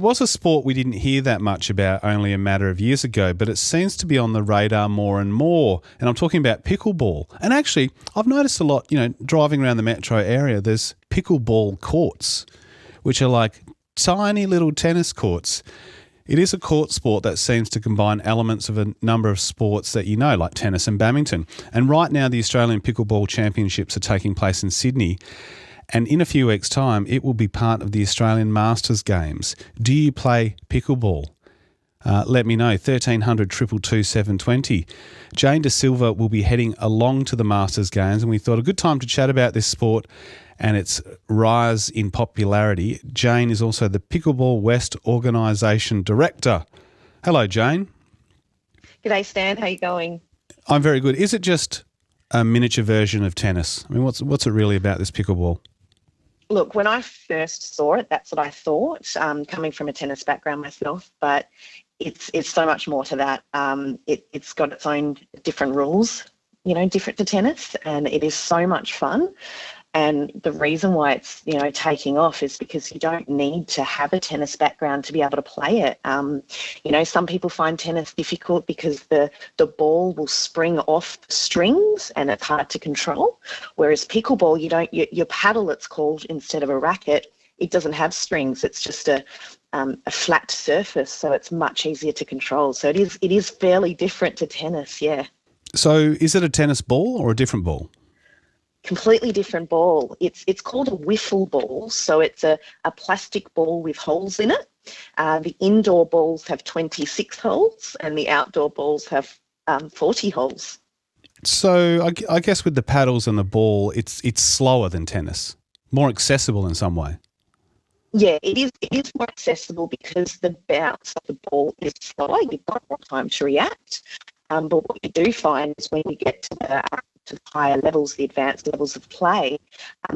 It was a sport we didn't hear that much about only a matter of years ago, but it seems to be on the radar more and more. And I'm talking about pickleball. And actually, I've noticed a lot, driving around the metro area, there's pickleball courts, which are like tiny little tennis courts. It is a court sport that seems to combine elements of a number of sports that like tennis and badminton. And right now, the Australian Pickleball Championships are taking place in Sydney. And in a few weeks' time, it will be part of the Australian Masters Games. Do you play pickleball? Let me know, 1300 222 720. Jayne Silva will be heading along to the Masters Games, and we thought a good time to chat about this sport and its rise in popularity. Jayne is also the Pickleball West Organisation Director. Hello, Jayne. G'day, Stan. How you going? I'm very good. Is it just a miniature version of tennis? I mean, what's it really about, this pickleball? Look, when I first saw it, that's what I thought, coming from a tennis background myself, but it's so much more to that. It's got its own different rules, different to tennis, and it is so much fun. And the reason why it's, taking off is because you don't need to have a tennis background to be able to play it. Some people find tennis difficult because the ball will spring off the strings and it's hard to control. Whereas pickleball, your paddle, it's called, instead of a racket, it doesn't have strings. It's just a flat surface, so it's much easier to control. So it is fairly different to tennis, yeah. So is it a tennis ball or a different ball? Completely different ball. It's called a wiffle ball, so it's a plastic ball with holes in it. The indoor balls have 26 holes and the outdoor balls have 40 holes. So I guess with the paddles and the ball, it's slower than tennis, more accessible in some way. Yeah, it is more accessible because the bounce of the ball is slower. You've got more time to react. But what you do find is when you get to the higher levels, the advanced levels of play,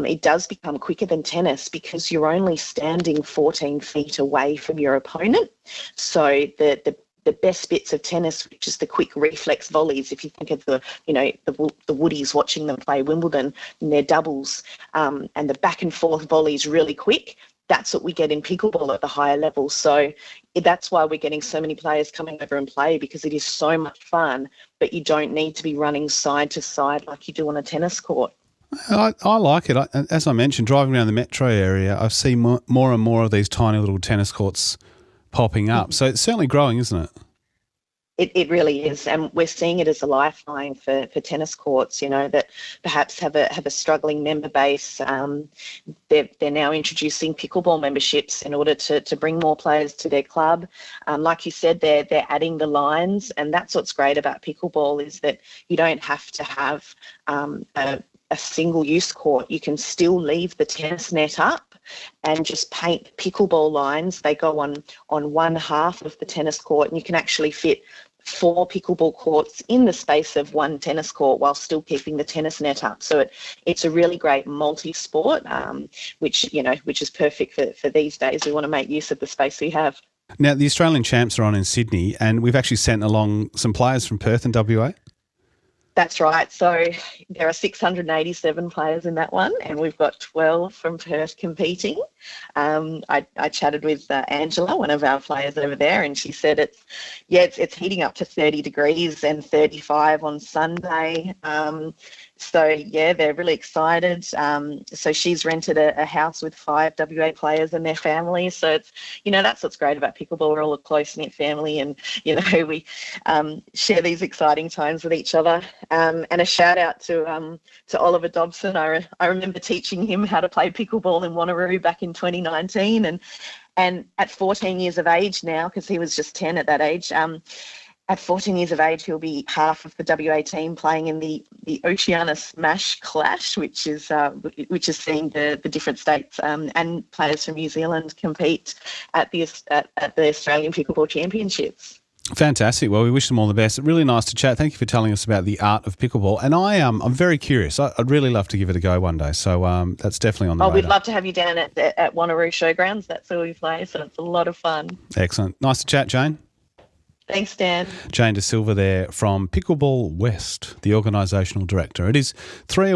it does become quicker than tennis because you're only standing 14 feet away from your opponent. So the best bits of tennis, which is the quick reflex volleys, if you think of the Woodies watching them play Wimbledon in their doubles, and the back and forth volleys really quick, that's what we get in pickleball at the higher level. So that's why we're getting so many players coming over and play, because it is so much fun, but you don't need to be running side to side like you do on a tennis court. I like it. As I mentioned, driving around the metro area, I see more and more of these tiny little tennis courts popping up. So it's certainly growing, isn't it? It really is, and we're seeing it as a lifeline for tennis courts, that perhaps have a struggling member base. They're now introducing pickleball memberships in order to bring more players to their club. Like you said, they're adding the lines, and that's what's great about pickleball, is that you don't have to have a single-use court. You can still leave the tennis net up and just paint pickleball lines. They go on one half of the tennis court, and you can actually fit 4 pickleball courts in the space of one tennis court while still keeping the tennis net up. So it's a really great multi-sport, which is perfect for these days. We want to make use of the space we have. Now, the Australian champs are on in Sydney, and we've actually sent along some players from Perth and WA. That's right. So there are 687 players in that one, and we've got 12 from Perth competing. I chatted with Angela, one of our players over there, and she said it's heating up to 30 degrees and 35 on Sunday. So, yeah, they're really excited. So she's rented a house with 5 WA players and their families. So, that's what's great about pickleball. We're all a close-knit family, and, we share these exciting times with each other. And a shout-out to Oliver Dobson. I remember teaching him how to play pickleball in Wanneroo back in 2019. And at 14 years of age now, because he was just 10 at that age, at 14 years of age, he'll be half of the WA team playing in the Oceania Smash Clash, which is seeing the different states and players from New Zealand compete at the Australian Pickleball Championships. Fantastic. Well, we wish them all the best. Really nice to chat. Thank you for telling us about the art of pickleball. And I'm very curious. I'd really love to give it a go one day. So that's definitely on the radar. We'd love to have you down at Wanneroo Showgrounds. That's where we play. So it's a lot of fun. Excellent. Nice to chat, Jayne. Thanks, Dan. Jayne Silva there from Pickleball West, the organisational director. It is 3